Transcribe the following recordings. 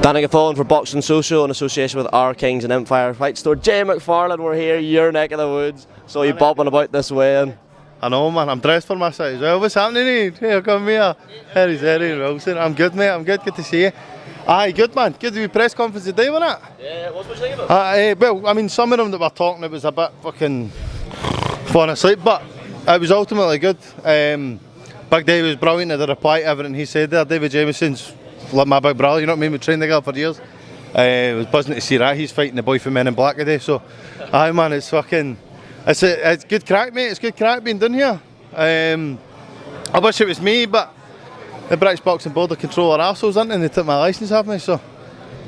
Danny Gilfillan for Boxing Social in association with Our Kings and Empire Fight Store. Jay McFarlane, we're here, your neck of the woods. So you bopping about this way in. I know, man, I'm dressed for my size as well. What's happening here? Here, come here. Harry's Wilson. I'm good, mate, I'm good to see you. Aye, good, man. Good to be press conference today, wasn't it? Yeah, what was you thinking about? Well, I mean, some of them that were talking, it was a bit fucking falling asleep, but it was ultimately good. Big Dave was brilliant at the reply to everything he said there. David Jameson's like my big brother, you know what I mean? We trained together for years. It was buzzing to see that. He's fighting the boy from Men in Black today, so aye, man, it's fucking... It's good crack, mate. It's good crack being done here. I wish it was me, but the British Boxing Board are control our arseholes, aren't they? And they took my licence off me, so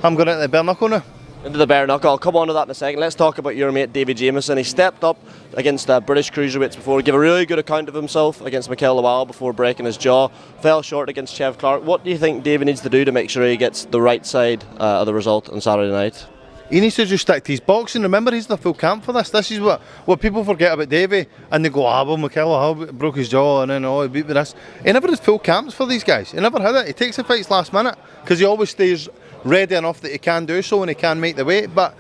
I'm going into the bare-knuckle now. Into the bare-knuckle. I'll come on to that in a second. Let's talk about your mate David Jameson. He stepped up against British cruiserweights before, gave a really good account of himself against Mikel Lawal before breaking his jaw. Fell short against Chev Clark. What do you think David needs to do to make sure he gets the right side of the result on Saturday night? He needs to just stick to his boxing. Remember, he's the full camp for this. This is what people forget about Davey, and they go, well, Mikel Lawal broke his jaw and then he beat with this. He never has full camps for these guys. He never had it. He takes the fights last minute because he always stays ready enough that he can do so and he can make the weight. But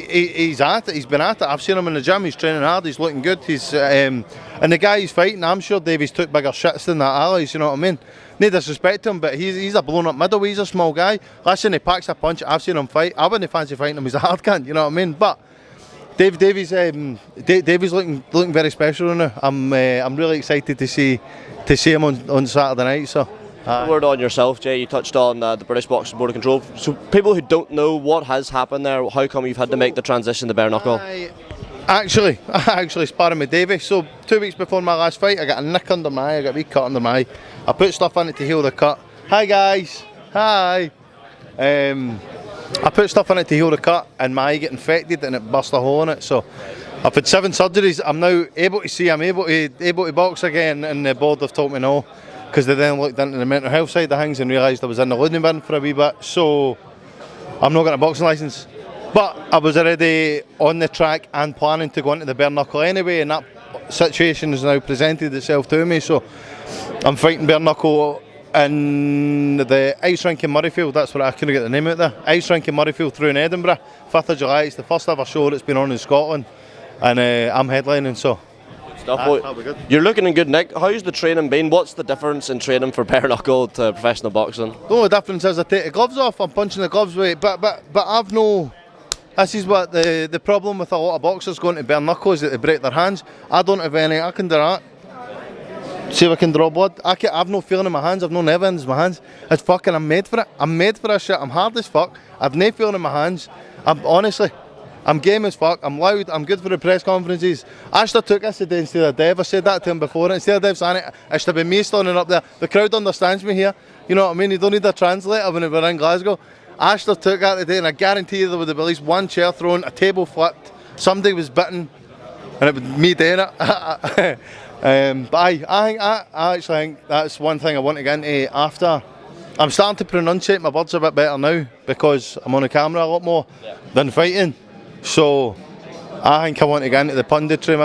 he's at it. He's been at it. I've seen him in the gym. He's training hard. He's looking good. He's and the guy he's fighting, I'm sure Davies took bigger shits than that allies. You know what I mean? No disrespect to him, but he's a blown up middle. He's a small guy. Listen, he packs a punch. I've seen him fight. I wouldn't fancy fighting him. He's a hard cunt. You know what I mean? But Davies looking very special now. I'm really excited to see him on Saturday night. So. A word on yourself, Jay. You touched on the British Boxing Board of Control. So people who don't know what has happened there, how come you've had to make the transition to bare-knuckle? I actually sparring with Davey. So 2 weeks before my last fight, I got a nick under my eye, I got a wee cut under my eye. I put stuff in it to heal the cut. Hi guys, hi. I put stuff in it to heal the cut and my eye got infected and it burst a hole in it. So I've had 7 surgeries. I'm now able to see, I'm able to box again, and the board have told me no. Because they then looked into the mental health side of things and realised I was in the loading bin for a wee bit, so I'm not getting a boxing licence. But I was already on the track and planning to go into the bare-knuckle anyway, and that situation has now presented itself to me, so I'm fighting bare-knuckle in the ice rink in Murrayfield. That's what I couldn't get the name out there. Ice rink in Murrayfield through in Edinburgh, 5th of July. It's the first ever show that's been on in Scotland, and I'm headlining, so... You're looking in good nick. How's the training been? What's the difference in training for bare-knuckle to professional boxing? The only difference is I take the gloves off. I'm punching the gloves away, but I've no... This is what the problem with a lot of boxers going to bare-knuckle is that they break their hands. I don't have any. I can do that. See if I can draw blood. I've no feeling in my hands. I've no nerve in my hands. It's fucking... I'm made for it. I'm made for this shit. I'm hard as fuck. I've no feeling in my hands. I'm game as fuck, I'm loud, I'm good for the press conferences. I should have took this today instead of Dev. I said that to him before. Instead of Dev saying it, it should have been me standing up there. The crowd understands me here. You know what I mean? You don't need a translator when we're in Glasgow. I should have took that today, and I guarantee you there would have been at least one chair thrown, a table flipped, somebody was bitten, and it was me doing it. But I actually think that's one thing I want to get into after. I'm starting to pronunciate my words a bit better now because I'm on the camera a lot more than fighting. So I think I want to get into the punditry,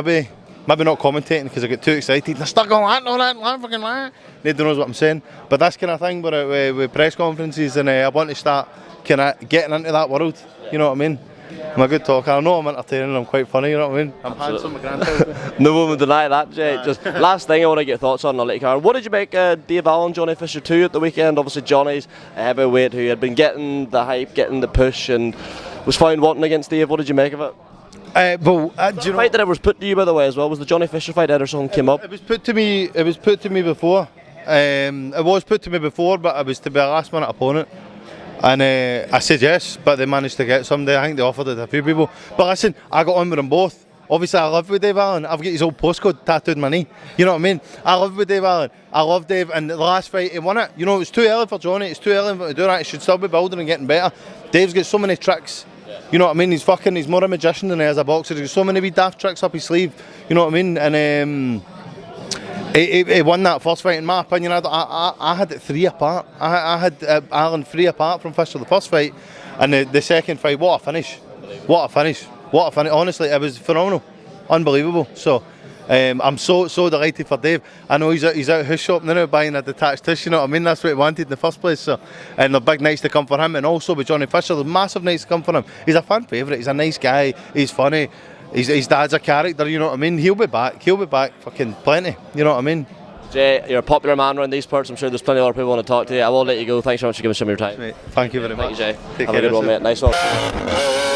maybe not commentating because I get too excited. I start going fucking that. Nobody knows what I'm saying. But this kind of thing with press conferences, and I want to start kind of getting into that world. You know what I mean? I'm a good talker. I know I'm entertaining. I'm quite funny. You know what I mean? I'm handsome. My grandchild. No one would deny that, Jay. Just last thing I want to get your thoughts on. I'll let you carry on. What did you make Dave Allen, Johnny Fisher 2 at the weekend? Obviously Johnny's a heavyweight who had been getting the hype, getting the push, and was found wanting against Dave. What did you make of it? Do you know, fight that was put to you, by the way, as well, was the Johnny Fisher fight. Ederson came up. It was put to me before. It was put to me before, but it was to be a last minute opponent. And I said yes, but they managed to get somebody. I think they offered it to a few people. But listen, I got on with them both. Obviously, I live with Dave Allen. I've got his old postcode tattooed on my knee. You know what I mean? I live with Dave Allen. I love Dave. And the last fight, he won it. You know, it was too early for Johnny. It's too early for him to do that. He should still be building and getting better. Dave's got so many tricks. You know what I mean? He's more a magician than he is a boxer. He's got so many wee daft tricks up his sleeve. You know what I mean? And he won that first fight, in my opinion. I had it 3 apart. I had Allen 3 apart from Fisher the first fight. And the second fight, what a finish. Honestly, it was phenomenal. Unbelievable. So I'm so delighted for Dave. I know he's out his shop now buying a detached tissue, you know what I mean? That's what he wanted in the first place. So, and the big nights to come for him, and also with Johnny Fisher, the massive nights to come for him. He's a fan favourite, he's a nice guy, he's funny, his dad's a character, you know what I mean? He'll be back fucking plenty, you know what I mean? Jay, you're a popular man around these parts. I'm sure there's plenty of other people want to talk to you. I will let you go. Thanks very much for giving us some of your time. Mate, thank you very much. Thank you, Jay. Take Have a care good one, mate. Nice one.